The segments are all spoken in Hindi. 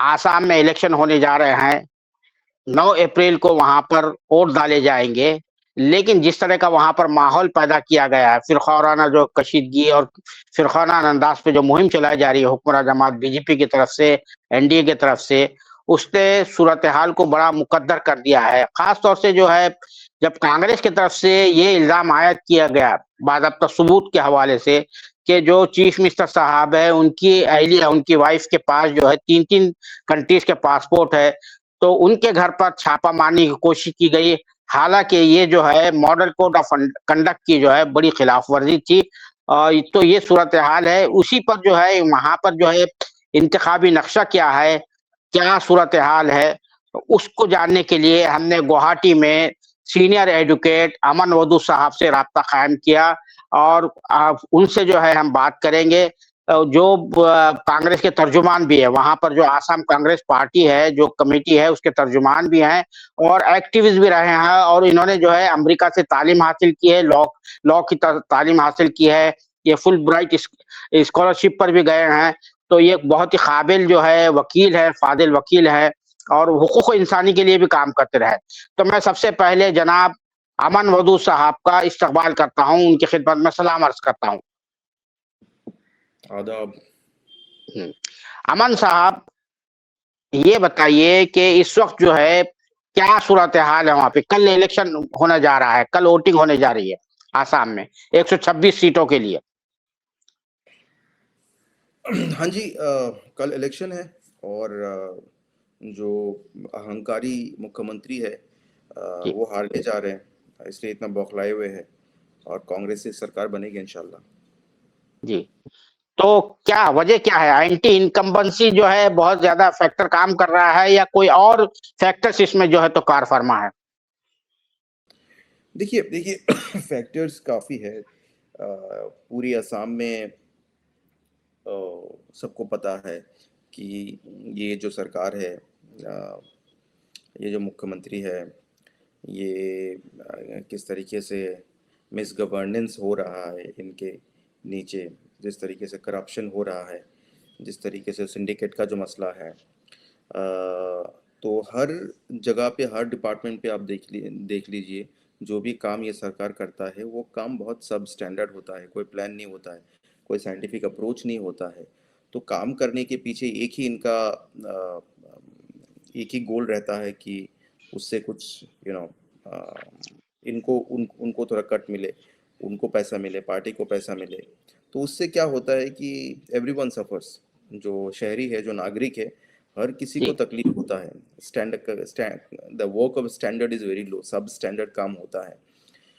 आसाम में इलेक्शन होने जा रहे हैं, 9 अप्रैल को वहाँ पर वोट डाले जाएँगे, लेकिन जिस तरह का वहाँ पर माहौल पैदा किया गया है, फ़िरक़ावाराना जो कशीदगी और फ़िरक़ावाराना अंदाज़ पे जो मुहिम चलाई जा रही है हुक्मरान जमात बीजेपी की तरफ से, एनडीए की तरफ से, उसने सूरत-ए-हाल को बड़ा मुकद्दर कर दिया है। ख़ास तौर से जो है, जब कांग्रेस की तरफ से ये इल्ज़ाम आयद किया गया, बाज़ाब्ता सबूत के हवाले से, कि जो चीफ़ मिनिस्टर साहब हैं, उनकी अहलिया, उनकी वाइफ़ के पास जो है 3-3 कंट्रीज़ के पासपोर्ट है, तो उनके घर पर छापा मारने की कोशिश की गई। हालाँकि ये जो है मॉडल कोड ऑफ कंडक्ट की जो है बड़ी खिलाफ वर्ज़ी थी। तो ये सूरत-ए-हाल है। उसी पर जो है वहाँ पर जो है इंतखाबी नक्शा क्या है, क्या सूरत-ए-हाल है, उसको जानने के लिए हमने गुवाहाटी में सीनियर एडवोकेट अमन वदू साहब से राब्ता कायम किया और उनसे जो है हम बात करेंगे। जो कांग्रेस के तर्जुमान भी है, वहाँ पर जो आसाम कांग्रेस पार्टी है, जो कमेटी है, उसके तर्जुमान भी हैं और एक्टिविस्ट भी रहे हैं और इन्होंने जो है अमेरिका से तालीम हासिल की है, लॉ की तालीम हासिल की है। ये फुलब्राइट स्कॉलरशिप पर भी गए हैं। तो ये बहुत ही काबिल जो है वकील है, फाजिल वकील है और हुकूक इंसानी के लिए भी काम करते रहे। तो मैं सबसे पहले जनाब अमन वदू साहब का इस्तकबाल करता हूँ, उनकी खिदमत में सलाम अर्ज़ करता हूँ। आदाब। अमन साहब, ये बताइए कि इस वक़्त जो है क्या सूरत-ए-हाल है वहाँ पे? कल इलेक्शन होने जा रहा है, कल वोटिंग होने जा रही है आसाम में 126 सीटों के लिए। हाँ जी, कल इलेक्शन है और जो अहंकारी मुख्यमंत्री है जी, वो हारने जा रहे हैं, इसलिए इतना बौखलाए हुए हैं और कांग्रेस से सरकार बनेगी इंशाल्लाह। जी। तो क्या वजह क्या है? एंटी इनकम्बेंसी जो है बहुत ज़्यादा फैक्टर काम कर रहा है या कोई और फैक्टर्स इसमें जो है तो कार फरमा है? देखिए देखिए फैक्टर्स काफ़ी है। पूरी असम में सबको पता है कि ये जो सरकार है, ये जो मुख्यमंत्री है, ये किस तरीके से मिस गवर्नेंस हो रहा है इनके नीचे, जिस तरीके से करप्शन हो रहा है, जिस तरीके से सिंडिकेट का जो मसला है, तो हर जगह पे, हर डिपार्टमेंट पे आप देख लीजिए, जो भी काम ये सरकार करता है वो काम बहुत सब स्टैंडर्ड होता है, कोई प्लान नहीं होता है, कोई साइंटिफिक अप्रोच नहीं होता है। तो काम करने के पीछे एक ही इनका एक ही गोल रहता है कि उससे कुछ इनको उनको थोड़ा कट मिले, उनको पैसा मिले, पार्टी को पैसा मिले। तो उससे क्या होता है कि एवरीवन सफर्स, जो शहरी है, जो नागरिक है, हर किसी को जी, तकलीफ होता है। The work of standard is very low, सब स्टैंडर्ड काम होता है।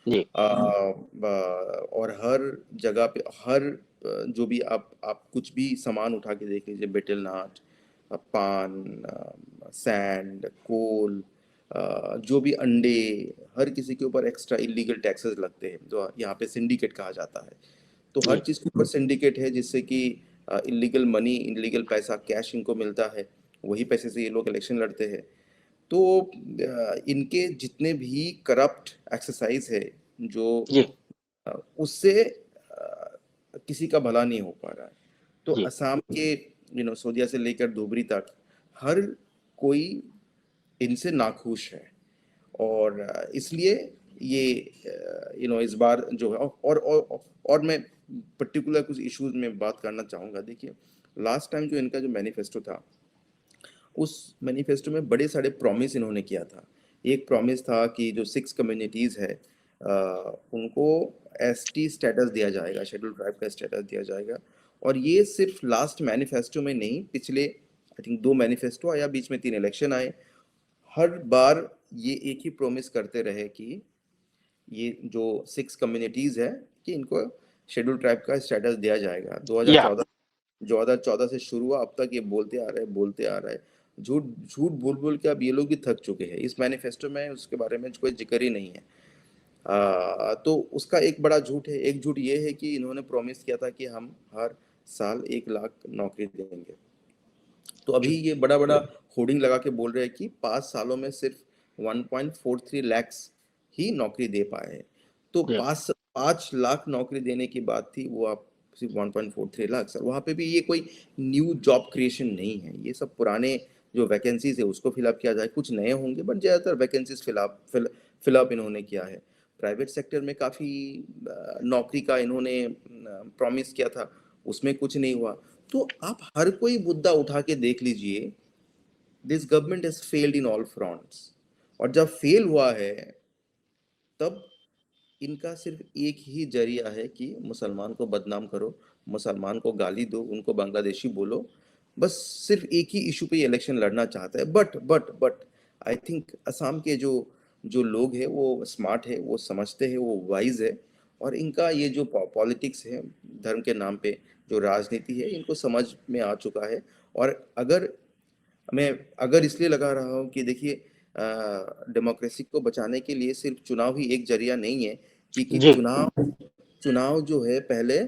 जी, और हर जगह पे, हर जो भी आप कुछ भी सामान उठा के देख लीजिए, बेटल नाट, पान, सैंड, कोल, जो भी अंडे, हर किसी के ऊपर एक्स्ट्रा इलीगल टैक्सेस लगते हैं, जो यहाँ पे सिंडिकेट कहा जाता है। तो हर जी, चीज़ के ऊपर सिंडिकेट है, जिससे कि इलीगल मनी, इलीगल पैसा, कैश इनको मिलता है, वही पैसे से ये लोग इलेक्शन लड़ते हैं। तो इनके जितने भी करप्ट एक्सरसाइज है, जो जी, उससे किसी का भला नहीं हो पा रहा है। तो जी, असम के सोदिया से लेकर धुबरी तक हर कोई इनसे नाखुश है और इसलिए ये इस बार जो है, और मैं पर्टिकुलर कुछ इश्यूज में बात करना चाहूँगा। देखिए, लास्ट टाइम जो इनका जो मैनिफेस्टो था, उस मैनिफेस्टो में बड़े सारे प्रॉमिस इन्होंने किया था। एक प्रॉमिस था कि जो 6 कम्युनिटीज़ है, उनको एसटी स्टेटस दिया जाएगा, शेड्यूल ट्राइब का स्टेटस दिया जाएगा। और ये सिर्फ लास्ट मैनिफेस्टो में नहीं, पिछले आई थिंक 2 मैनिफेस्टो आया, बीच में 3 इलेक्शन आए, हर बार ये एक ही प्रॉमिस करते रहे कि ये जो 6 कम्युनिटीज़ है, कि इनको शेड्यूल ट्राइब का स्टेटस दिया जाएगा। या 2014 से शुरू हुआ, अब तक ये बोलते आ रहा है। झूठ झूठ बोल बोल के अब ये लोग भी थक चुके हैं। इस मैनिफेस्टो में उसके बारे में कोई जिक्र ही नहीं है। तो उसका एक बड़ा झूठ है। एक झूठ ये है कि इन्होंने प्रॉमिस किया था कि हम हर साल 1 लाख नौकरी देंगे। तो अभी ये बड़ा बड़ा होर्डिंग लगा के बोल रहे हैं कि 5 सालों में सिर्फ 1.43 लैक्स ही नौकरी दे पाए हैं। तो या 5 लाख नौकरी देने की बात थी, वो आप सिर्फ 1.43 लाख सर। वहाँ पे भी ये कोई न्यू जॉब क्रिएशन नहीं है, ये सब पुराने जो वैकेंसीज है उसको फिलअप किया जाए, कुछ नए होंगे बट ज़्यादातर वैकेंसीज फिलअप इन्होंने किया है। प्राइवेट सेक्टर में काफ़ी नौकरी का इन्होंने प्रॉमिस किया था, उसमें कुछ नहीं हुआ। तो आप हर कोई मुद्दा उठा के देख लीजिए, this government has failed in all fronts. और जब फेल हुआ है तब इनका सिर्फ एक ही जरिया है कि मुसलमान को बदनाम करो, मुसलमान को गाली दो, उनको बांग्लादेशी बोलो। बस सिर्फ एक ही इशू पे ये इलेक्शन लड़ना चाहता है। बट आई थिंक असम के जो जो लोग हैं वो स्मार्ट है, वो समझते हैं, वो वाइज है। और इनका ये जो पॉलिटिक्स है धर्म के नाम पे जो राजनीति है, इनको समझ में आ चुका है। और अगर मैं अगर इसलिए लगा रहा हूँ कि देखिए डेमोक्रेसी को बचाने के लिए सिर्फ चुनाव ही एक जरिया नहीं है, क्योंकि जी चुनाव चुनाव जो है पहले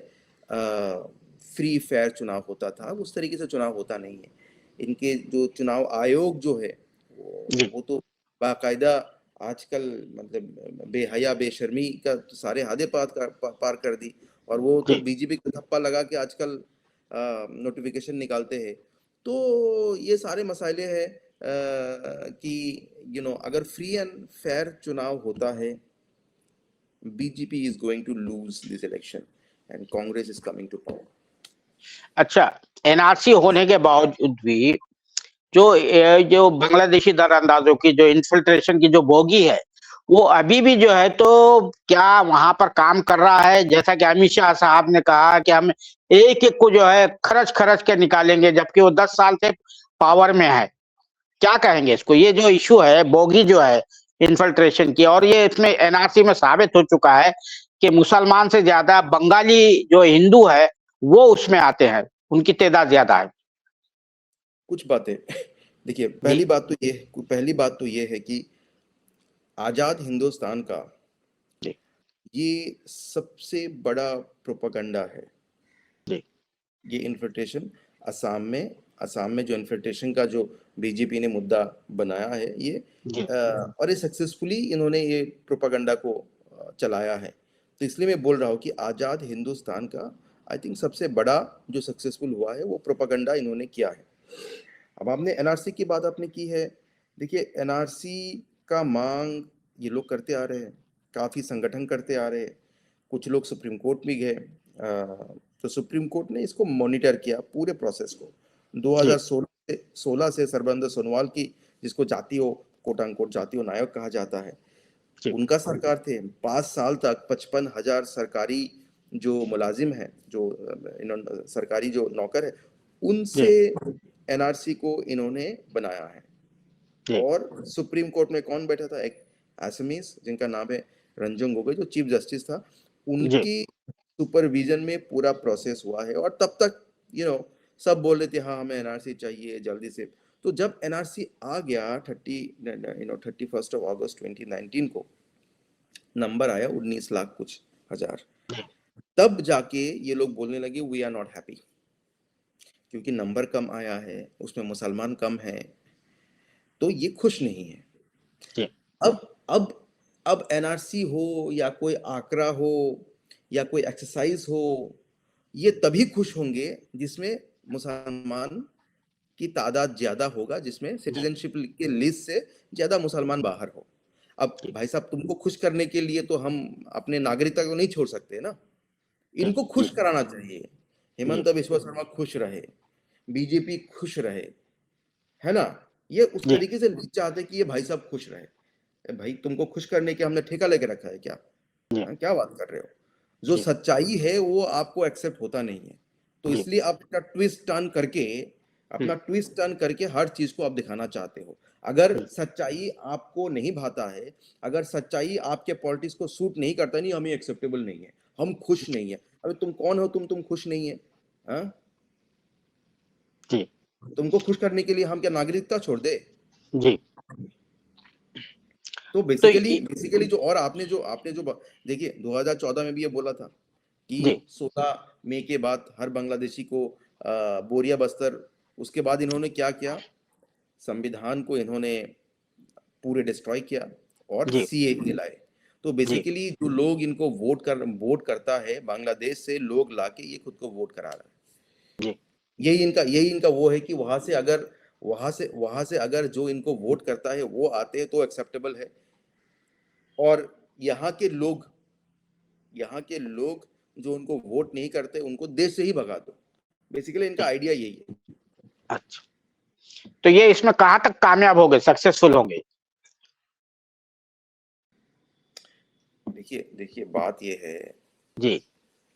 फ्री फेयर चुनाव होता था, उस तरीके से चुनाव होता नहीं है। इनके जो चुनाव आयोग जो है जी वो तो बाकायदा आजकल मतलब बेहया बेशर्मी का तो सारे हदें पार कर दी। और वो तो जी। बीजेपी को थप्पा लगा के आजकल नोटिफिकेशन निकालते हैं। तो ये सारे मसाइले हैं कि अगर फ्री एंड फेयर चुनाव होता है, BJP is going to lose this election and Congress is coming to power. अच्छा, एनआरसी होने के बावजूद भी जो बांग्लादेशी दरअंदाजों की जो इन्फिल्ट्रेशन की जो बोगी है, वो अभी भी जो है तो क्या वहां पर काम कर रहा है? जैसा कि अमित शाह साहब ने कहा कि हम एक एक को जो है खरच खरच के निकालेंगे, जबकि वो 10 साल से पावर में है। क्या कहेंगे इसको? ये जो इशू है बोगी जो है इन्फिल्ट्रेशन की, और ये इसमें एनआरसी में साबित हो चुका है कि मुसलमान से ज्यादा बंगाली जो हिंदू है वो उसमें आते हैं, उनकी तादाद ज्यादा है। कुछ बातें देखिए, जी पहली बात तो ये है कि आजाद हिंदुस्तान का जी ये सबसे बड़ा प्रोपागंडा है। जी ये इन्फिल्ट्रेशन असम में जो इन्फिल्ट्रेशन का जो बीजेपी ने मुद्दा बनाया है ये जी और ये सक्सेसफुली इन्होंने ये प्रोपागंडा को चलाया है। तो इसलिए मैं बोल रहा हूँ कि आज़ाद हिंदुस्तान का आई थिंक सबसे बड़ा जो सक्सेसफुल हुआ है वो प्रोपागंडा इन्होंने किया है। अब आपने एनआरसी की बात आपने की है, देखिए एनआरसी का मांग ये लोग करते आ रहे हैं, काफ़ी संगठन करते आ रहे हैं, कुछ लोग सुप्रीम कोर्ट भी गए। तो सुप्रीम कोर्ट ने इसको मॉनिटर किया पूरे प्रोसेस को। जी 2016 से सरबंद सोनोवाल की, जिसको जातीय कोट अनकोट जातीय नायक कहा जाता है, जी उनका सरकार थे। 5 साल तक 55,000 सरकारी जो मुलाजिम हैं, जो इन्होंने सरकारी जो नौकर है, जी उनसे एनआरसी को इन्होंने बनाया है। जी और सुप्रीम कोर्ट में कौन बैठा था? एक असमीज जिनका नाम है रंजन गोगोई, जो चीफ जस्टिस था, जी उनकी सुपरविजन में पूरा प्रोसेस हुआ है। और तब तक सब बोल रहे थे हाँ हमें एनआरसी चाहिए जल्दी से। तो जब एनआरसी आ गया 31 अगस्त 2019 को, नंबर आया 19 लाख कुछ हजार, तब जाके ये लोग बोलने लगे वी आर नॉट हैप्पी, क्योंकि नंबर कम आया है, उसमें मुसलमान कम है, तो ये खुश नहीं है। जी अब अब अब एनआरसी हो या कोई आंकड़ा हो या कोई एक्सरसाइज हो, ये तभी खुश होंगे जिसमें मुसलमान की तादाद ज्यादा होगा, जिसमें जी सिटीजनशिप के लिस्ट से ज्यादा मुसलमान बाहर हो। अब जी भाई साहब, तुमको खुश करने के लिए तो हम अपने नागरिकता को नहीं छोड़ सकते ना, जी इनको खुश कराना चाहिए। जी हेमंत बिस्वा शर्मा खुश रहे, बीजेपी खुश रहे, है ना? ये उस जी तरीके से नहीं चाहते कि ये भाई साहब खुश रहे। भाई तुमको खुश करने के हमने ठेका लेके रखा है क्या? जी हाँ, क्या बात कर रहे हो? जो जी सच्चाई है वो आपको एक्सेप्ट होता नहीं है। तो जी इसलिए आप अपना ट्विस्ट टर्न करके हर चीज को आप दिखाना चाहते हो। अगर सच्चाई आपको नहीं भाता है, अगर सच्चाई आपके पॉलिटिक्स को सूट नहीं करता, नहीं हमें एक्सेप्टेबल नहीं है, हम खुश नहीं है। अबे तुम कौन हो? तुम खुश नहीं है? हाँ, जी तुमको खुश करने के लिए हम क्या नागरिकता छोड़ दे? जी तो तो बेसिकली जो और आपने जो देखिए 2014 में भी ये बोला था कि जी 16 मई के बाद हर बांग्लादेशी को बोरिया बस्तर। उसके बाद इन्होंने क्या किया? संविधान को इन्होंने पूरे डिस्ट्रॉय किया और जी सीएए लाए। तो बेसिकली जो लोग इनको वोट करता है बांग्लादेश से लोग लाके ये खुद को वोट करा रहा है। जी यही इनका वो है कि वहां से अगर जो इनको वोट करता है वो आते हैं तो एक्सेप्टेबल है, और यहाँ के लोग जो उनको वोट नहीं करते उनको देश से ही भगा दो। बेसिकली इनका आइडिया यही है। अच्छा, तो ये इसमें कहाँ तक कामयाब होंगे, सक्सेसफुल होंगे? देखिए बात ये है, जी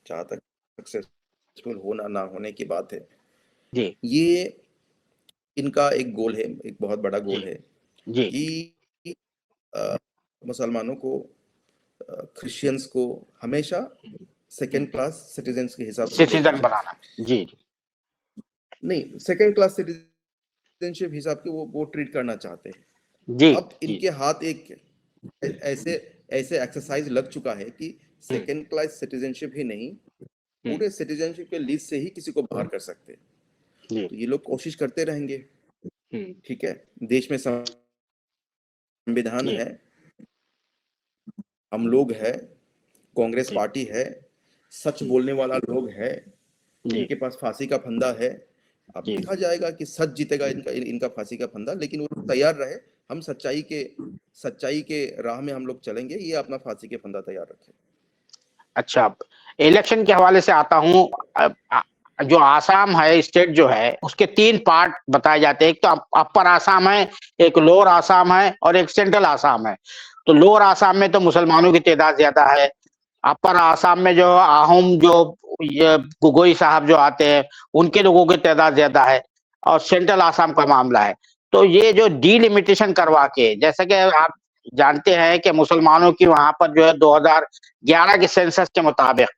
जहाँ तक सक्सेसफुल होना ना होने की बात है, जी ये इनका एक गोल है, एक बहुत बड़ा गोल जी है जी कि मुसलमानों को, क्रिश्चियंस को हमेशा सेकेंड क्लास सिटीजन्स के हिसाब से देखना सिटीजन चाहिए। बनाना। जी नहीं, सेकेंड क्लास सिटीजनशिप हिसाब के वो ट्रीट करना चाहते हैं। जी अब जी इनके हाथ एक ऐसे ऐसे एक्सरसाइज लग चुका है कि सेकेंड क्लास सिटीजनशिप ही नहीं, पूरे सिटीजनशिप के लिस्ट से ही किसी को बाहर कर सकते हैं। जी तो ये लोग कोशिश करते रहेंगे। ठीक है, देश में संविधान जी है, हम लोग है, कांग्रेस जी पार्टी है, सच बोलने वाला लोग है, जी इनके पास फांसी का फंदा है। अब जी देखा जाएगा कि सच जीतेगा इनका फांसी का फंदा, लेकिन वो लोग तैयार रहे, हम सच्चाई के राह में हम लोग चलेंगे, ये अपना फांसी के फंदा तैयार रखे। अच्छा, इलेक्शन के हवाले से आता हूँ। जो आसाम है, स्टेट जो है, उसके 3 पार्ट बताए जाते हैं। एक तो अपर आसाम है, एक लोअर आसाम है और एक सेंट्रल आसाम है। तो लोअर आसाम में तो मुसलमानों की तादाद ज्यादा है। अपर आसाम में जो आहूम, जो ये गोगोई साहब जो आते हैं, उनके लोगों की तादाद ज्यादा है। और सेंट्रल आसाम का मामला है। तो ये जो डीलिमिटेशन करवा के, जैसे कि आप जानते हैं कि मुसलमानों की वहां पर जो है 2011 के सेंसस के मुताबिक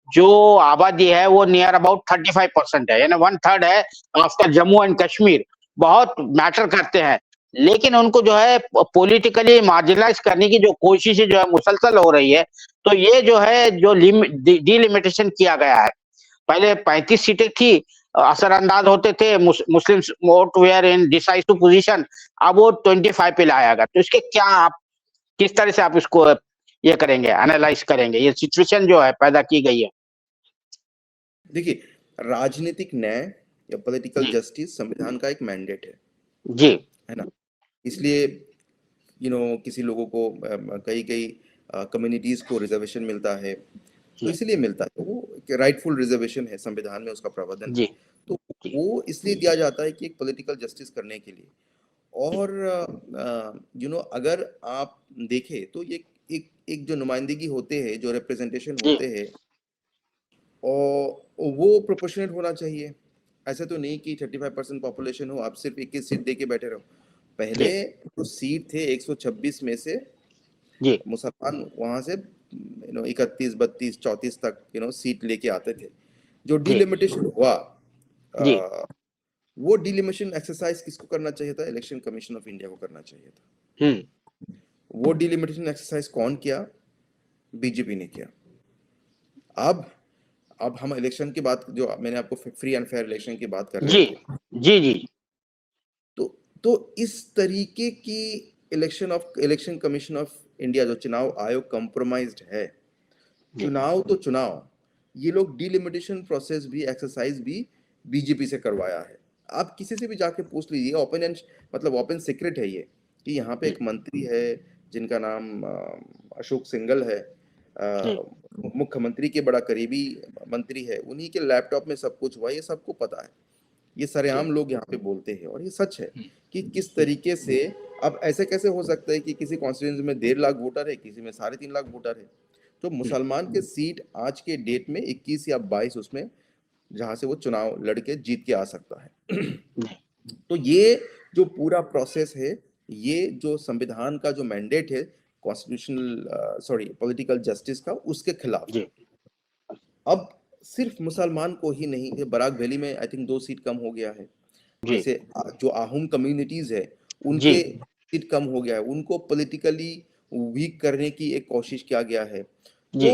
जो आबादी है वो नियर अबाउट 35% है, यानी 1/3 है आफ्टर जम्मू एंड कश्मीर। बहुत मैटर करते हैं, लेकिन उनको जो है पॉलिटिकली मार्जिनलाइज करने की जो कोशिशें जो है मुसलसल हो रही है। तो ये जो है जो डीलिमिटेशन किया गया है, पहले 35 सीटें थी, असरअंदाज होते थे, Muslim vote were in decisive position, अब वो 25 पे लाया गया। तो इसके क्या आप किस तरह से आप इसको ये करेंगे, एनालाइज करेंगे, ये सिचुएशन जो है पैदा की गई है? देखिए, राजनीतिक न्याय या पॉलिटिकल जी जस्टिस संविधान का एक मैंडेट जी है ना। इसलिए किसी लोगों को, कई कई कम्युनिटीज को रिजर्वेशन मिलता है, तो जी इसलिए मिलता है, वो राइटफुल रिजर्वेशन है, संविधान में उसका प्रावधान है। जी तो जी वो इसलिए दिया जाता है कि एक पॉलिटिकल जस्टिस करने के लिए। जी और अगर आप देखें तो ये एक जो नुमाइंदगी होते हैं, जो रिप्रेजेंटेशन जी होते हैं, और वो प्रोपोर्शनेट होना चाहिए। ऐसे तो नहीं कि 35% पॉपुलेशन हो, आप सिर्फ 21 सीट दे के बैठे रहो। जी पहले जो सीट थे 126 में से जी मुसलमान वहां से 31, 32, 34 तक सीट लेके आते थे। जो जी डिलिमिटेशन हुआ, जी वो डिलिमिटेशन एक्सरसाइज किसको करना चाहिए था? इलेक्शन कमीशन ऑफ इंडिया को करना चाहिए था। हम्म वो डिलिमिटेशन एक्सरसाइज कौन किया? बीजेपी ने किया। अब अब हम इलेक्शन की बात, जो मैंने आपको फ्री एंड फेयर इलेक्शन की बात कर रहे जी थे, जी जी तो इस तरीके की इलेक्शन कमीशन ऑफ इंडिया, जो चुनाव आयोग कंप्रोमाइज्ड है, जी चुनाव तो चुनाव, ये लोग डिलिमिटेशन प्रोसेस भी, एक्सरसाइज भी बीजेपी से करवाया है। आप किसी से भी जाके पूछ लीजिए, ओपन एंड मतलब ओपन सीक्रेट है ये, कि यहाँ पे एक मंत्री है जिनका नाम अशोक सिंघल है, जी मुख्यमंत्री के बड़ा करीबी मंत्री है, उन्हीं के लैपटॉप में सब कुछ हुआ, ये सबको पता है। ये जी सरेआम लोग यहाँ पे बोलते हैं, और ये सच है हम्म, कि किस तरीके से। अब ऐसे कैसे हो सकता है कि किसी कॉन्स्टिट्यूंसी में 1.5 लाख वोटर है, किसी में 3.5 लाख वोटर है? तो मुसलमान के सीट आज के डेट में 21 या 22 उसमें, जहां से वो चुनाव लड़के जीत के आ सकता है। जी तो ये जो पूरा प्रोसेस है, ये जो संविधान का जो मैंडेट है, कॉन्स्टिट्यूशनल सॉरी पॉलिटिकल जस्टिस का, उसके खिलाफ है। जी अब सिर्फ मुसलमान को ही नहीं, ये बराक वैली में आई थिंक 2 सीट कम हो गया है। जी जैसे जो आहूम कम्युनिटीज है, जी उनके सीट कम हो गया है, उनको पॉलिटिकली वीक करने की एक कोशिश किया गया है। जी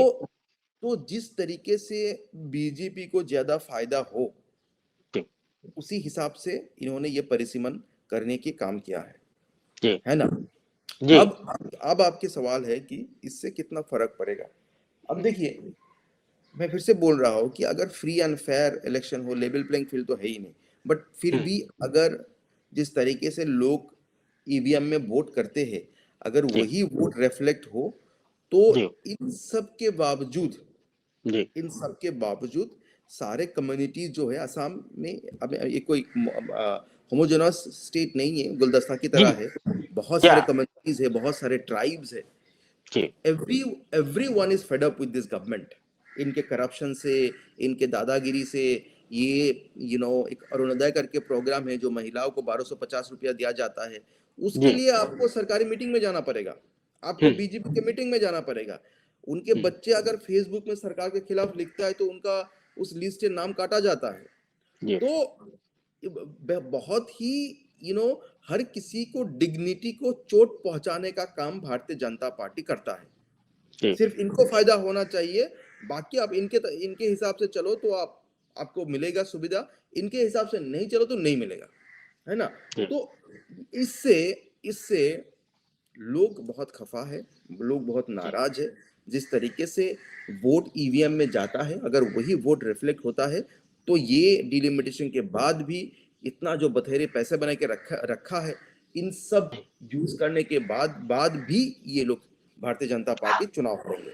तो जिस तरीके से बीजेपी को ज्यादा फायदा हो, जी उसी हिसाब से इन्होंने ये परिसीमन करने की काम किया जी है ना। जी अब आपके सवाल है कि इससे कितना फर्क पड़ेगा। अब देखिए, मैं फिर से बोल रहा हूँ कि अगर फ्री एंड फेयर इलेक्शन हो, लेवल प्लेइंग फील्ड तो है ही नहीं, बट फिर भी अगर जिस तरीके से लोग ईवीएम में वोट करते हैं, अगर जी वही वोट रिफ्लेक्ट हो, तो जी इन सब के बावजूद जी इन सब के बावजूद सारे कम्युनिटीज जो है असम में, अब ये कोई होमोजेनस स्टेट नहीं है, गुलदस्ता की जी तरह है, बहुत क्या सारे कम्युनिटीज है, बहुत सारे ट्राइब्स है। जी every everyone is fed up with this government, इनके करप्शन से, इनके दादागिरी से। ये एक अरुणोदय करके प्रोग्राम है जो महिलाओं को 1250 रुपया दिया जाता है, उसके जी लिए आपको सरकारी मीटिंग में जाना पड़ेगा, आपको हम्म बीजेपी के मीटिंग में जाना पड़ेगा। उनके हम्म बच्चे अगर फेसबुक में सरकार के खिलाफ लिखता है तो उनका उस लिस्ट से नाम काटा जाता है। जी तो बहुत ही यू नो हर किसी को डिग्निटी को चोट पहुंचाने का काम भारतीय जनता पार्टी करता है। जी सिर्फ इनको फायदा होना चाहिए, बाकी आप इनके हिसाब से चलो तो आपको मिलेगा सुविधा, इनके हिसाब से नहीं चलो तो नहीं मिलेगा, है ना। जी तो इससे इससे लोग बहुत खफा है, लोग बहुत जी नाराज है। जिस तरीके से वोट ईवीएम में जाता है, अगर वही वोट रिफ्लेक्ट होता है, तो ये डिलिमिटेशन के बाद भी इतना जो बथेरे पैसे बना के रखा रखा है, इन सब यूज करने के बाद भी ये लोग भारतीय जनता पार्टी चुनाव करेंगे।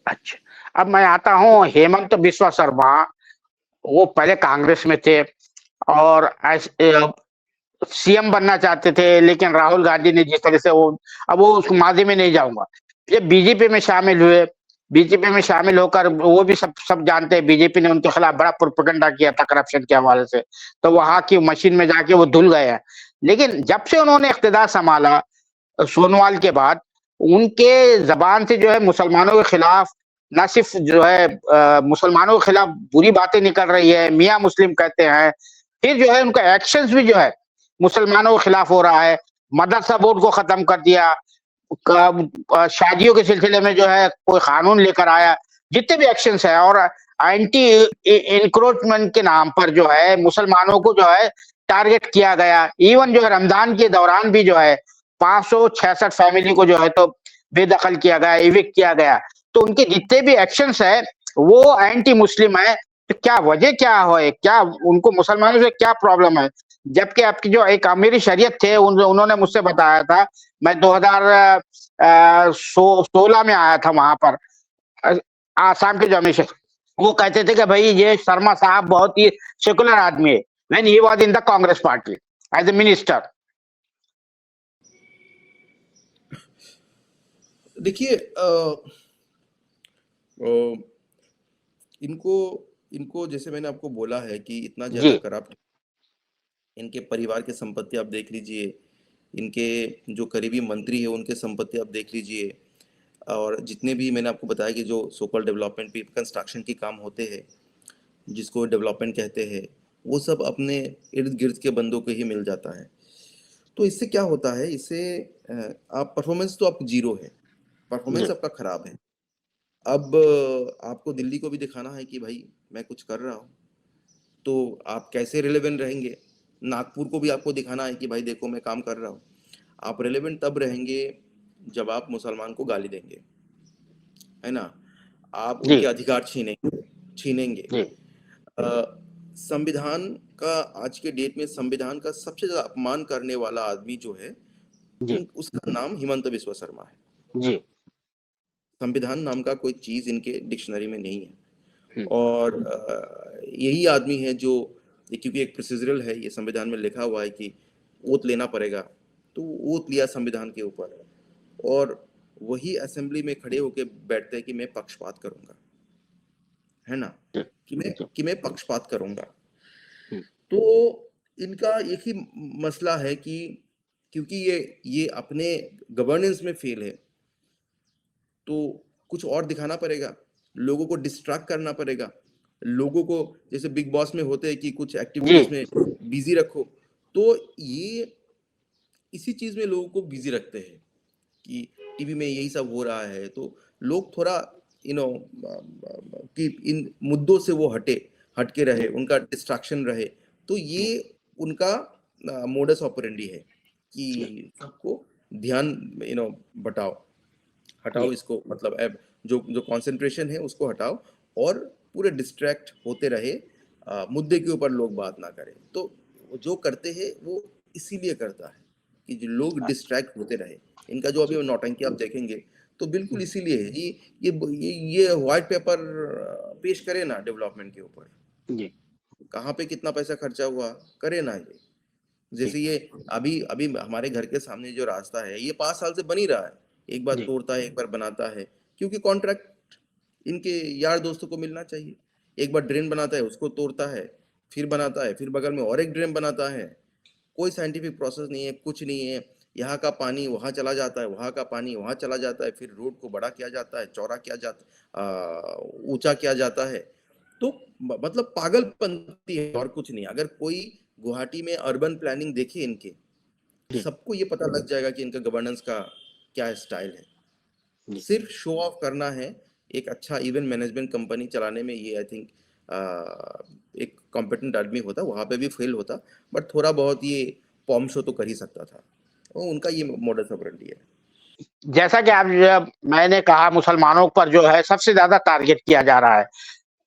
अच्छा, अब मैं आता हूँ हेमंत बिस्वा शर्मा। वो पहले कांग्रेस में थे और सीएम बनना चाहते थे, लेकिन राहुल गांधी ने जिस तरह से वो, अब वो उस मामले में नहीं जाऊंगा। ये बीजेपी में शामिल हुए, बीजेपी में शामिल होकर वो भी सब सब जानते हैं, बीजेपी ने उनके खिलाफ बड़ा प्रोपेगेंडा किया था करप्शन के हवाले से, तो वहां की मशीन में जाके वो धुल गए हैं। लेकिन जब से उन्होंने इख्तिदार संभाला सोनोवाल के बाद, उनके जबान से जो है मुसलमानों के खिलाफ, ना सिर्फ जो है मुसलमानों के खिलाफ बुरी बातें निकल रही है, मियाँ मुस्लिम कहते हैं, फिर जो है उनका एक्शंस भी जो है मुसलमानों के खिलाफ हो रहा है। मदरसा बोर्ड को खत्म कर दिया, शादियों के सिलसिले में जो है कोई कानून लेकर आया, जितने भी एक्शंस है, और एंटी इंक्रोचमेंट के नाम पर जो है मुसलमानों को जो है टारगेट किया गया। इवन जो है रमजान के दौरान भी जो है 566 फैमिली को जो है तो बेदखल किया गया, इविक्ट किया गया। तो उनके जितने भी एक्शंस है वो एंटी मुस्लिम है। तो क्या वजह क्या है, क्या उनको मुसलमानों से क्या प्रॉब्लम है? जबकि आपकी जो एक अमीरी शरीयत थे, उन्होंने मुझसे बताया था, मैं 2016 में आया था वहां पर, आसाम के जो अमीर शेख, वो कहते थे कि भाई ये शर्मा साहब बहुत ही सेकुलर आदमी है, when he was in the Congress party as a minister. देखिए, इनको इनको जैसे मैंने आपको बोला है कि इतना जी ज्यादा करप्ट, इनके परिवार की संपत्ति आप देख लीजिए, इनके जो करीबी मंत्री है उनके संपत्ति आप देख लीजिए, और जितने भी मैंने आपको बताया कि जो सोकल डेवलपमेंट भी कंस्ट्रक्शन के काम होते हैं, जिसको डेवलपमेंट कहते हैं, वो सब अपने इर्द गिर्द के बंदों को ही मिल जाता है। तो इससे क्या होता है, इससे आप परफॉर्मेंस तो आप जीरो है, जी परफॉर्मेंस आपका खराब है। अब आपको दिल्ली को भी दिखाना है कि भाई मैं कुछ कर रहा हूँ, तो आप कैसे रिलेवेंट रहेंगे। नागपुर को भी आपको दिखाना है कि भाई देखो मैं काम कर रहा हूँ। आप रिलेवेंट तब रहेंगे जब आप मुसलमान को गाली देंगे, है ना, आप जी उनके अधिकार छीनेंगे छीनेंगे। जी संविधान का, आज के डेट में संविधान का सबसे ज्यादा अपमान करने वाला आदमी जो है, जी उसका नाम हिमंत बिस्वा शर्मा है। जी संविधान नाम का कोई चीज इनके डिक्शनरी में नहीं है। हम्म, और यही आदमी है जो, क्योंकि एक प्रोसीजरल है, ये संविधान में लिखा हुआ है कि ओथ लेना पड़ेगा, तो ओथ लिया संविधान के ऊपर, और वही असेंबली में खड़े होके बैठते हैं कि मैं पक्षपात करूंगा, है ना, जी जी कि मैं पक्षपात करूंगा। हम्म, तो इनका एक ही मसला है कि क्योंकि ये अपने गवर्नेंस में फेल है, तो कुछ और दिखाना पड़ेगा, लोगों को डिस्ट्रैक्ट करना पड़ेगा, लोगों को जैसे बिग बॉस में होते हैं कि कुछ जी एक्टिविटीज में बिजी रखो। तो ये इसी चीज में लोगों को बिजी रखते हैं कि टीवी में यही सब हो रहा है, तो लोग थोड़ा यू नो कि इन मुद्दों से वो हटके रहे, जी उनका डिस्ट्रैक्शन रहे। तो ये हम्म, उनका मोडस ऑपरेंडी है जी कि सबको ध्यान बटाओ, हटाओ इसको, मतलब अब जो कंसंट्रेशन है उसको हटाओ और पूरे डिस्ट्रैक्ट होते रहे, मुद्दे के ऊपर लोग बात ना करें। तो जो करते हैं वो इसीलिए करता है कि जो लोग डिस्ट्रैक्ट होते रहे। इनका जो अभी नौटंकी आप देखेंगे तो बिल्कुल इसीलिए है। ये व्हाइट पेपर पेश करे ना डेवलपमेंट के ऊपर, जी कहाँ पे कितना पैसा खर्चा हुआ, करे ना ये। जी जैसे ये अभी अभी हमारे घर के सामने जो रास्ता है ये 5 साल से बन ही रहा है, एक बार जी तोड़ता है एक बार बनाता है, क्योंकि कॉन्ट्रैक्ट इनके यार दोस्तों को मिलना चाहिए। एक बार ड्रेन बनाता है उसको तोड़ता है, फिर बनाता है, फिर बगल में और एक ड्रेन बनाता है। कोई साइंटिफिक प्रोसेस नहीं है, कुछ नहीं है। यहाँ का पानी वहां चला जाता है, वहां का पानी वहां चला जाता है, फिर रोड को बड़ा किया जाता है, चौड़ा किया जाता, ऊंचा किया जाता है। तो मतलब पागलपंती है और कुछ नहीं। अगर कोई गुवाहाटी में अर्बन प्लानिंग देखे इनके, जी सबको ये पता लग जाएगा कि इनका गवर्नेंस का क्या स्टाइल है। जी सिर्फ शो ऑफ करना है। एक अच्छा इवेंट मैनेजमेंट कंपनी चलाने में ये आई थिंक एक कॉम्पिटेंट आदमी होता, वहां पे भी फेल होता, बट थोड़ा बहुत ये पॉम शो तो कर ही सकता था। वो उनका ये मॉडल ऑपरेंडी है। जैसा कि आप मैंने कहा, मुसलमानों पर जो है सबसे ज्यादा टारगेट किया जा रहा है।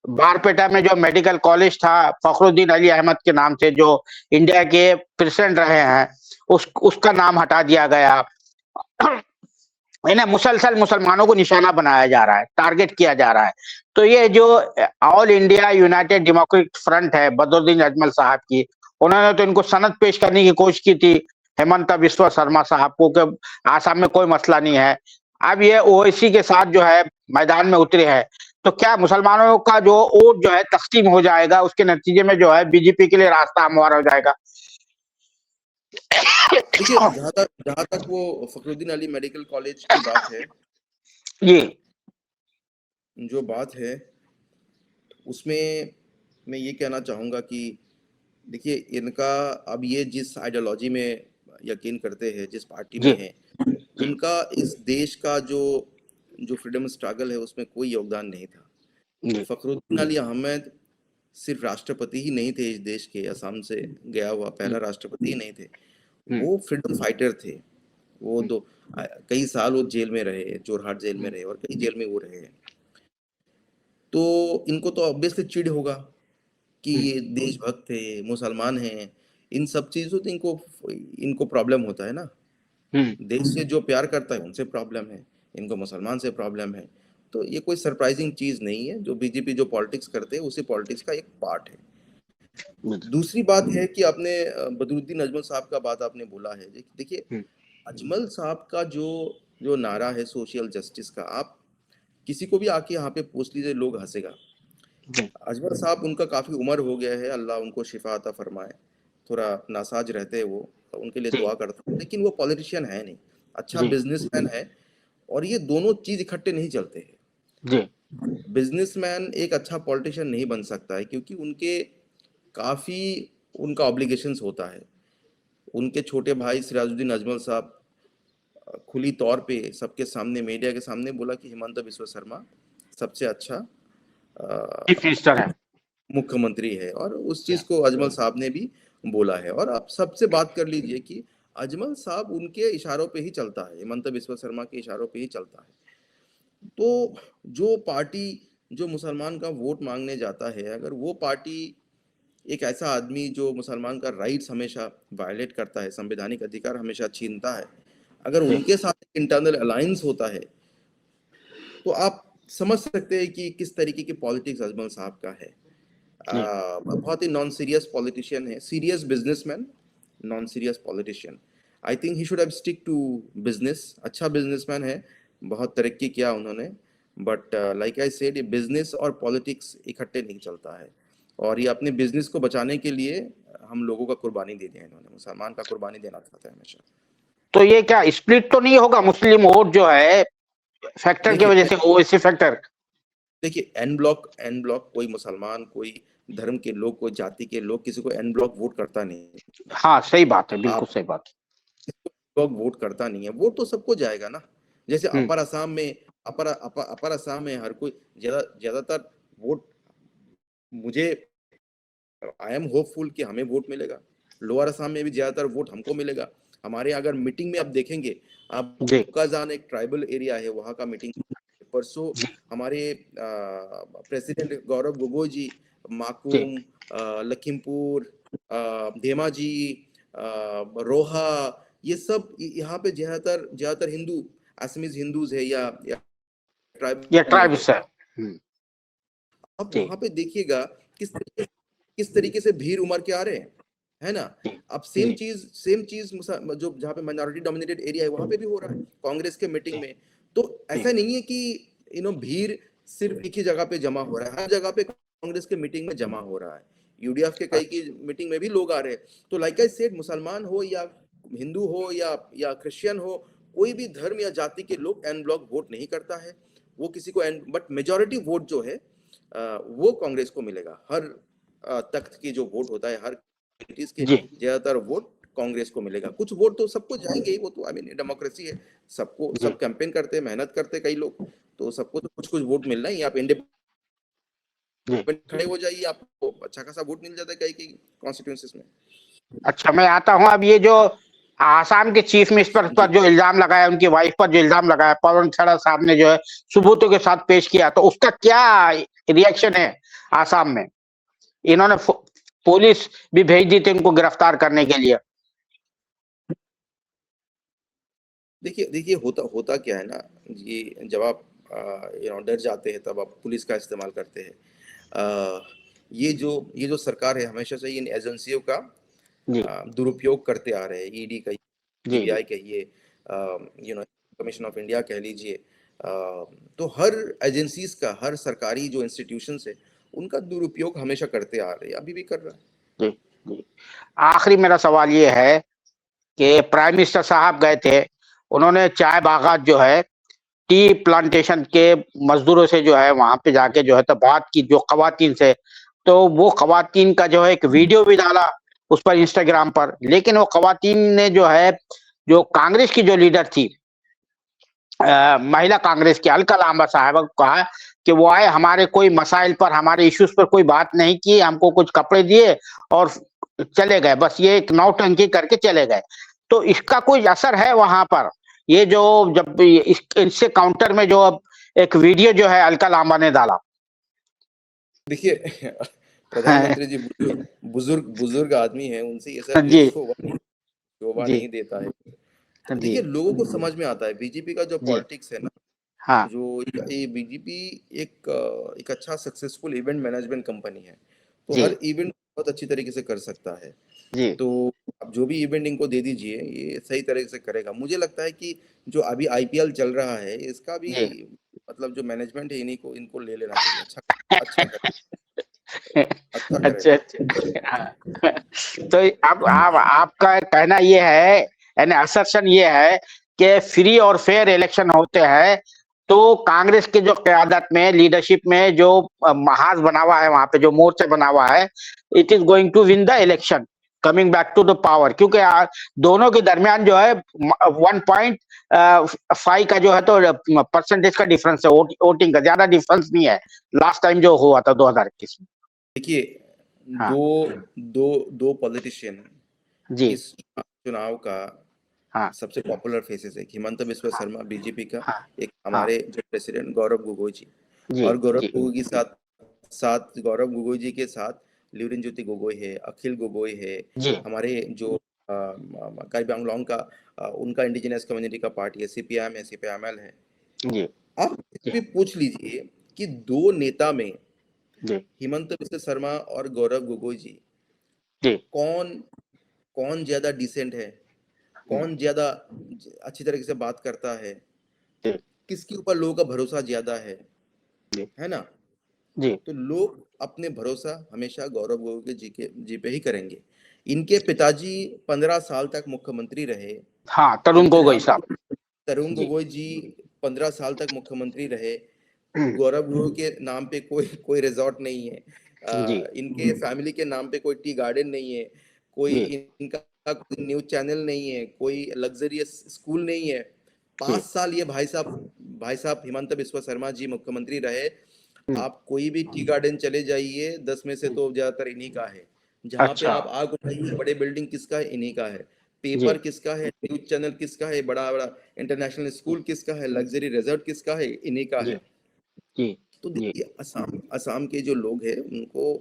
बारपेटा में जो मेडिकल कॉलेज था फखरुद्दीन अली अहमद के नाम से, जो इंडिया के प्रेसिडेंट रहे हैं, उसका नाम हटा दिया गया। इन्हें मुसलसल मुसलमानों को निशाना बनाया जा रहा है, टारगेट किया जा रहा है। तो ये जो all India United democratic front है बदरुद्दीन अजमल साहब की, उन्होंने तो इनको सनद पेश करने की कोशिश की थी हेमंत बिस्वा शर्मा साहब को कि आसाम में कोई मसला नहीं है। अब ये ओवैसी के साथ जो है मैदान में उतरे हैं, तो क्या मुसलमानों का जो वोट जो है तस्लीम हो जाएगा, उसके नतीजे में जो है बीजेपी के लिए रास्ता हमवार हो जाएगा। देखिए, जहां तक वो फखरुद्दीन अली मेडिकल कॉलेज की बात है, जी जो बात है उसमें मैं ये कहना चाहूँगा कि देखिए, इनका अब ये जिस आइडियोलॉजी में यकीन करते हैं, जिस पार्टी जी में है, जी उनका इस देश का जो जो फ्रीडम स्ट्रगल है उसमें कोई योगदान नहीं था। जी फखरुद्दीन अली अहमद सिर्फ राष्ट्रपति ही नहीं थे इस देश के, असम से गया हुआ पहला राष्ट्रपति ही नहीं थे, हम्म, वो फ्रीडम फाइटर थे। वो दो कई साल वो जेल में रहे, जोरहाट जेल में हम्म, रहे और कई जेल में वो रहे हैं। तो इनको तो ऑब्वियसली चिढ़ होगा कि हम्म, ये देशभक्त थे, मुसलमान हैं, इन सब चीजों से इनको इनको प्रॉब्लम होता है ना। हम्म, देश से जो प्यार करता है उनसे प्रॉब्लम है, इनको मुसलमान से प्रॉब्लम है। तो ये कोई सरप्राइजिंग चीज नहीं है। जो बीजेपी जो पॉलिटिक्स करते हैं उसी पॉलिटिक्स का एक पार्ट है। दूसरी बात है कि आपने बदरुद्दीन अजमल साहब का बात आपने बोला है। देखिए, हम्म, अजमल साहब का जो जो नारा है सोशल जस्टिस का, आप किसी को भी आके यहाँ पे पूछ लीजिए, लोग हंसेगा। जी अजमल साहब, उनका काफी उम्र हो गया है, अल्लाह उनको शिफा अता फरमाए। थोड़ा नासाज रहते हैं वो, तो उनके लिए जी दुआ करता हूँ, लेकिन वो पॉलिटिशियन है नहीं, अच्छा जी बिजनेसमैन है। और ये दोनों चीज इकट्ठे नहीं चलते हैं। जी बिजनेसमैन एक अच्छा पॉलिटिशियन नहीं बन सकता है, क्योंकि उनके काफी उनका ऑब्लिगेशंस होता है। उनके छोटे भाई सिराजुद्दीन अजमल साहब खुली तौर पे सबके सामने, मीडिया के सामने बोला कि हिमंता बिस्वा शर्मा सबसे अच्छा चीफ मिनिस्टर है। मुख्यमंत्री है, और उस चीज Yeah. को अजमल साहब ने भी बोला है। और आप सबसे बात कर लीजिए कि अजमल साहब उनके इशारों पे ही चलता है, हिमंता बिस्वा शर्मा के इशारों पे ही चलता है। तो जो पार्टी जो मुसलमान का वोट मांगने जाता है, अगर वो पार्टी एक ऐसा आदमी जो मुसलमान का राइट्स हमेशा वायलेट करता है, संवैधानिक अधिकार हमेशा छीनता है, अगर जी उनके साथ इंटरनल अलायंस होता है, तो आप समझ सकते हैं कि किस तरीके की पॉलिटिक्स अजमल साहब का है। जी बहुत ही नॉन सीरियस पॉलिटिशियन है, serious businessman, non serious politician. I think he should have stick to business. अच्छा बिजनेसमैन है, बहुत तरक्की किया उन्होंने, बट लाइक आई सेड, ये बिजनेस और पॉलिटिक्स इकट्ठे नहीं चलता है। और ये अपने बिजनेस को बचाने के लिए हम लोगों का कुर्बानी दे दिया इन्होंने, मुसलमान का कुर्बानी देना चाहता है हमेशा। तो ये क्या स्प्लिट तो नहीं होगा मुस्लिम वोट जो है फैक्टर की वजह देखिए से, ओवैसी फैक्टर? देखिए एन ब्लॉक कोई मुसलमान, कोई धर्म के लोग, कोई जाति के लोग किसी को एन ब्लॉक वोट करता नहीं। हाँ सही बात है, बिल्कुल आप सही बात। लोग वोट करता नहीं है, वोट तो सबको जाएगा ना। जैसे हम्म, अपर असम में हर कोई, ज्यादातर वोट, मुझे आई एम होपफुल कि हमें वोट मिलेगा। लोअर असम में भी ज्यादातर वोट हमको मिलेगा। हमारे अगर मीटिंग में आप देखेंगे, आप जी कोकाजान एक ट्राइबल एरिया है, वहां का मीटिंग परसों जी हमारे प्रेसिडेंट गौरव गोगोई जी जी माकूम, लखीमपुर, धेमाजी, रोहा, ये सब यहाँ पे ज्यादातर ज्यादातर हिंदू असमीज हिंदूज है या ये ट्राइबल लोग है। ट्राइब्स है। अब जी वहां पे देखिएगा किस तरीके से भीड़ उमड़ के आ रहे हैं, है ना। जी अब जी सेम चीज जो जहाँ पे माइनॉरिटी डोमिनेटेड एरिया है वहां पे भी हो रहा है कांग्रेस के मीटिंग जी में। तो जी ऐसा नहीं है कि भीड़ सिर्फ एक ही जगह पे जमा हो रहा है, हर जगह पे कांग्रेस के मीटिंग में जमा हो रहा है, यूडीएफ के कई की अच्छा मीटिंग में भी लोग आ रहे हैं। तो लाइक आई सेड, मुसलमान हो या हिंदू हो या क्रिश्चियन हो, कोई भी धर्म या जाति के लोग एन ब्लॉक वोट नहीं करता है। वो किसी को बट मेजोरिटी वोट जो है वो कांग्रेस को मिलेगा। हर तख्त की जो वोट होता है, हर पार्टीज के जी ज्यादातर वोट कांग्रेस को मिलेगा। कुछ वोट तो सबको जाएंगे ही, वो तो आई मीन डेमोक्रेसी है, सबको जी सब कैंपेन करते हैं, मेहनत करते हैं कई लोग, तो सबको तो कुछ कुछ वोट मिलना ही। आप इंडिपेंडेंट जी खड़े हो जाइए, आपको अच्छा खासा वोट मिल जाता है कई कई कॉन्स्टिट्यूंसीज में। अच्छा मैं आता हूँ। अब ये जो आसाम के चीफ मिनिस्टर पर जी जो इल्जाम लगाया, उनकी वाइफ पर जो इल्जाम लगाया, पवन खेड़ा साहब ने जो है सबूतों के साथ पेश किया, तो उसका क्या रिएक्शन है आसाम में? इन्होंने पुलिस भी भेज दी थी उनको गिरफ्तार करने के लिए। देखिए देखिए, होता होता क्या है ना, ये जब आप डर जाते हैं तब आप पुलिस का इस्तेमाल करते हैं। ये जो सरकार है हमेशा से इन एजेंसियों का जी दुरुपयोग करते आ रहे हैं। ईडी कहिए, जी सीबीआई जी कहिए, कमीशन ऑफ इंडिया कह लीजिए, तो हर एजेंसीज का, हर सरकारी जो इंस्टीट्यूशंस है उनका दुरुपयोग हमेशा करते आ रहे हैं, अभी भी कर रहा है। जी जी। आखिरी मेरा सवाल ये है कि प्राइम मिनिस्टर साहब गए थे, उन्होंने चाय बागात जो है, टी प्लांटेशन के मजदूरों से जो है वहां पे जाके जो है तो बात की, जो खवातीन से, तो वो खवातीन का जो है एक वीडियो भी डाला उस पर इंस्टाग्राम पर। लेकिन वो खवातीन ने जो है, जो कांग्रेस की जो लीडर थी, महिला कांग्रेस की अलका लांबा साहब को कहा कि वो आए, हमारे कोई मसाइल पर, हमारे इश्यूज पर कोई बात नहीं की, हमको कुछ कपड़े दिए और चले गए, बस ये एक नौटंकी करके चले गए। तो इसका कोई असर है वहां पर? ये जो जब इससे काउंटर में जो अब एक वीडियो जो है अलका लांबा ने डाला। देखिए प्रधानमंत्री जी बुजुर्ग बुजुर्ग आदमी हैं, उनसे ये सब जी शोभा जी नहीं देता है। जी देखिए, लोगों को समझ में आता है बीजेपी का जो जी पॉलिटिक्स है ना, हाँ जो ये बीजेपी एक अच्छा सक्सेसफुल इवेंट मैनेजमेंट कंपनी है, तो जी हर इवेंट बहुत अच्छी तरीके से कर सकता है। जी तो आप जो भी इवेंट इनको दे दीजिए, ये सही तरीके से करेगा। मुझे लगता है कि जो अभी आईपीएल चल रहा है इसका भी जी मतलब जो मैनेजमेंट है इन्हीं को इनको ले लेना चाहिए। अच्छा अच्छा करे, अच्छा अच्छा करेगा। अच्छा हाँ। तो अब आप आपका कहना ये है, यानी असर्शन ये है कि फ्री और फेयर इलेक्शन होते हैं तो कांग्रेस के जो क्यादत में, लीडरशिप में जो महाज बना हुआ है, वहां पे जो मोर्चा बना हुआ है, it is going to win the election, coming back to the power. क्योंकि दोनों के दरमियान जो है 1.5 का जो है तो परसेंटेज का डिफरेंस है, वोटिंग का ज्यादा डिफरेंस नहीं है लास्ट टाइम जो हुआ था 2021 में। देखिए, हाँ दो दो दो पॉलिटिशियन जी इस चुनाव का हाँ सबसे पॉपुलर फेसेस है, हिमंत बिस्वा शर्मा बीजेपी का, हाँ एक हाँ हमारे जो प्रेसिडेंट गौरव गोगोई जी। जी और गौरव जी गोगोई के साथ साथ गौरव गोगोई जी के साथ ल्यूरिन ज्योति गोगोई है, अखिल गोगोई है, जी हमारे जो कार्बी आंगलोंग का उनका इंडिजिनस कम्युनिटी का पार्टी है, सीपीआईएम है, सीपीआईएमएल है। जी आप जी भी पूछ लीजिए कि दो नेता में, जी हिमंत बिस्वा शर्मा और गौरव गोगोई जी, जी कौन कौन ज्यादा डिसेंट है, कौन ज्यादा अच्छी तरीके से बात करता है, जी किसके ऊपर लोगों का भरोसा ज्यादा जी है ना। जी तो लोग अपने भरोसा हमेशा गौरव गोगोई जी पे ही करेंगे। इनके पिताजी 15 साल तक मुख्यमंत्री रहे, हाँ तरुण इनके गोगोई नाम साहब। पे तरुण जी गोगोई जी 15 साल तक मुख्यमंत्री रहे। गौरव गोगोई के नाम पे कोई कोई रिजॉर्ट नहीं है, जी इनके फैमिली के नाम पे कोई टी गार्डन नहीं है, कोई जी इनका कोई न्यूज चैनल नहीं है, कोई लग्जरियस स्कूल नहीं है। जी 5 साल ये भाई साहब हिमंत बिस्वा शर्मा जी मुख्यमंत्री रहे। आप कोई भी टी गार्डन चले जाइए, 10 में से तो ज्यादातर इन्हीं का है। जहाँ पे अच्छा आप आग उठाइए, बड़े बिल्डिंग किसका है, इन्हीं का है। पेपर किसका है, न्यूज चैनल किसका है, बड़ा बड़ा इंटरनेशनल स्कूल किसका है, लग्जरी रिजॉर्ट किसका है, इन्हीं का है। जी तो जी देखिए असम के जो लोग हैं उनको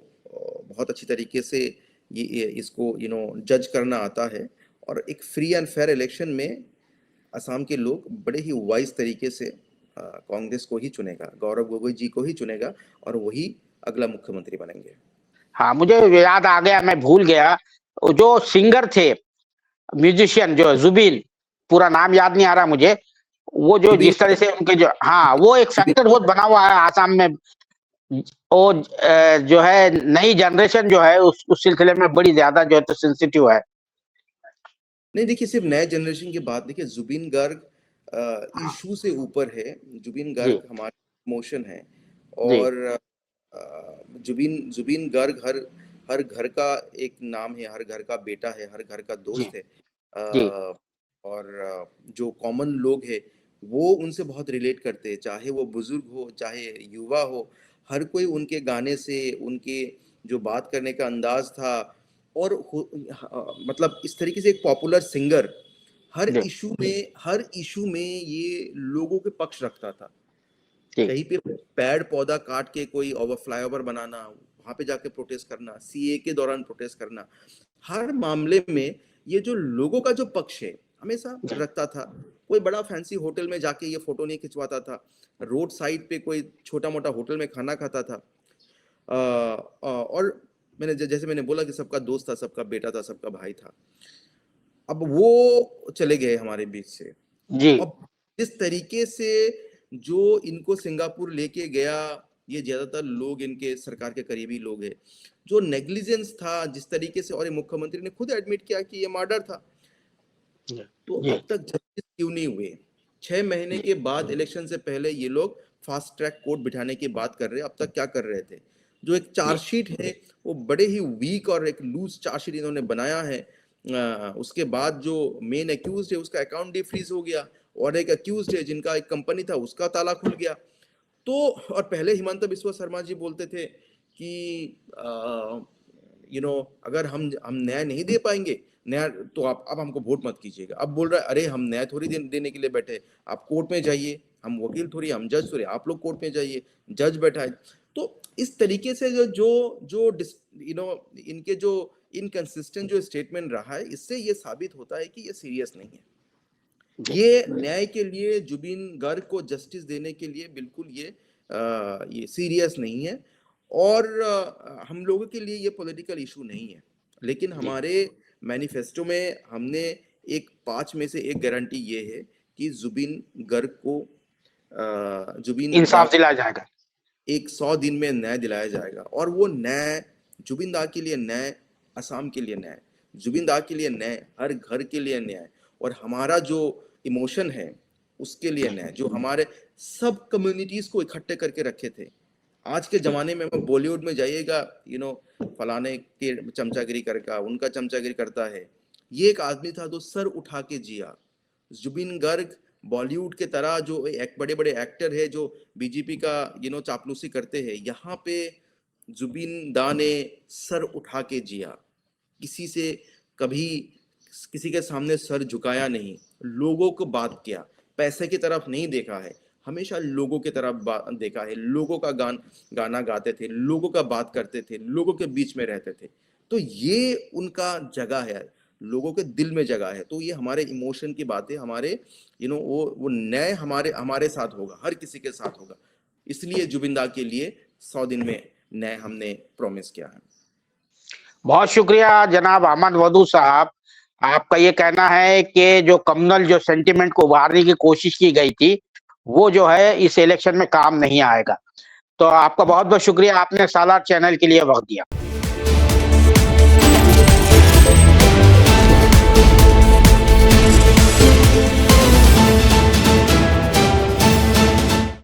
बहुत अच्छी तरीके से ये इसको जज करना आता है, और एक फ्री एंड फेयर इलेक्शन में असम के लोग बड़े ही वाइज तरीके से कांग्रेस को ही चुनेगा, गौरव गोगोई जी को ही चुनेगा, और वही अगला मुख्यमंत्री बनेंगे। हाँ, मुझे याद आ गया, मैं भूल गया, वो जो सिंगर थे, म्यूजिशियन जो जुबिन, पूरा नाम याद नहीं आ रहा मुझे, वो जो जिस तरह से उनके जो, हाँ, वो एक फैक्टर बहुत बना हुआ है आसाम में। वो जो है नई जनरेशन जो है उस सिलसिले में बड़ी ज्यादा जो है तो सेंसिटिव है। नहीं देखिए, सिर्फ नए जनरेशन की बात देखिए, जुबिन गर्ग इशू से ऊपर है। जुबिन गर्ग हमारे इमोशन है, और जुबिन जुबिन गर्ग हर घर का एक नाम है, हर घर का बेटा है, हर घर का दोस्त है। और जो कॉमन लोग हैं वो उनसे बहुत रिलेट करते हैं, चाहे वो बुजुर्ग हो चाहे युवा हो, हर कोई उनके गाने से, उनके जो बात करने का अंदाज था, और मतलब इस तरीके से एक पॉपुलर सिंगर हर इशू में ये लोगों के पक्ष रखता था। कहीं पे पेड़ पौधा काट के कोई फ्लाईओवर बनाना, वहां पे जाके प्रोटेस्ट करना, सीए के दौरान प्रोटेस्ट करना, हर मामले में ये जो लोगों का जो पक्ष है हमेशा रखता था। कोई बड़ा फैंसी होटल में जाके ये फोटो नहीं खिंचवाता था, रोड साइड पे कोई छोटा मोटा होटल में खाना खाता था। और जैसे मैंने बोला कि सबका दोस्त था, सबका बेटा था, सबका भाई था। अब वो चले गए हमारे बीच से। अब जिस तरीके से जो इनको सिंगापुर लेके गया, ये ज्यादातर लोग इनके सरकार के करीबी लोग हैं, जो नेग्लिजेंस था जिस तरीके से, और ये मुख्यमंत्री ने खुद एडमिट किया कि ये मर्डर था। तो अब तक जस्टिस क्यों नहीं हुए? 6 महीने के बाद इलेक्शन से पहले ये लोग फास्ट ट्रैक कोर्ट बिठाने की बात कर रहे हैं। अब तक क्या कर रहे थे? जो एक चार्जशीट है वो बड़े ही वीक और एक लूज चार्जशीट इन्होंने बनाया है। उसके बाद जो मेन एक्यूज्ड है उसका अकाउंट डिफ्रीज हो गया, और एक एक्यूज्ड है जिनका एक कंपनी था उसका ताला खुल गया। तो और पहले हिमंत बिस्वा शर्मा जी बोलते थे कि अगर हम न्याय नहीं दे पाएंगे, न्याय तो आप अब हमको वोट मत कीजिएगा। अब बोल रहा है अरे हम न्याय थोड़ी देने के लिए बैठे, आप कोर्ट में जाइए, हम वकील थोड़ी, हम जज थोड़ी, आप लोग कोर्ट में जाइए, जज बैठा है। तो इस तरीके से जो इनके जो इनकंसिस्टेंट जो स्टेटमेंट रहा है, इससे ये साबित होता है कि ये सीरियस नहीं है। ये न्याय के लिए, जुबिन गर्ग को जस्टिस देने के लिए बिल्कुल ये सीरियस नहीं है, और हम लोगों के लिए ये पॉलिटिकल इशू नहीं है। लेकिन हमारे मैनिफेस्टो में हमने एक 5 में से एक गारंटी ये है कि जुबिन गर्ग को इंसाफ दिलाया जाएगा, एक 100 दिन में न्याय दिलाया जाएगा। और वो न्याय जुबिन दा के लिए न्याय, असम के लिए न्याय, जुबिन दा के लिए न्याय, हर घर के लिए न्याय, और हमारा जो इमोशन है उसके लिए न्याय, जो हमारे सब कम्युनिटीज को इकट्ठे करके रखे थे। आज के जमाने में बॉलीवुड में जाइएगा, फलाने के चमचागिरी करका, उनका चमचागिरी करता है। ये एक आदमी था जो सर उठा के जिया। जुबिन गर्ग बॉलीवुड के तरह जो एक बड़े बड़े एक्टर है जो बीजेपी का चापलूसी करते हैं, यहाँ पे जुबिन दा ने सर उठा के जिया, किसी से कभी किसी के सामने सर झुकाया नहीं, लोगों को बात किया, पैसे की तरफ नहीं देखा है, हमेशा लोगों की तरफ देखा है, लोगों का गाना गाते थे, लोगों का बात करते थे, लोगों के बीच में रहते थे। तो ये उनका जगह है, लोगों के दिल में जगह है। तो ये हमारे इमोशन की बात है, हमारे वो न्याय हमारे साथ होगा, हर किसी के साथ होगा। इसलिए जुबिन दा के लिए 100 दिन में न्याय हमने प्रॉमिस किया है। बहुत शुक्रिया जनाब अहमद वदू साहब। आपका ये कहना है कि जो कम्युनल जो सेंटिमेंट को उभारने की कोशिश की गई थी वो जो है इस इलेक्शन में काम नहीं आएगा। तो आपका बहुत बहुत शुक्रिया, आपने सालार चैनल के लिए वक्त दिया।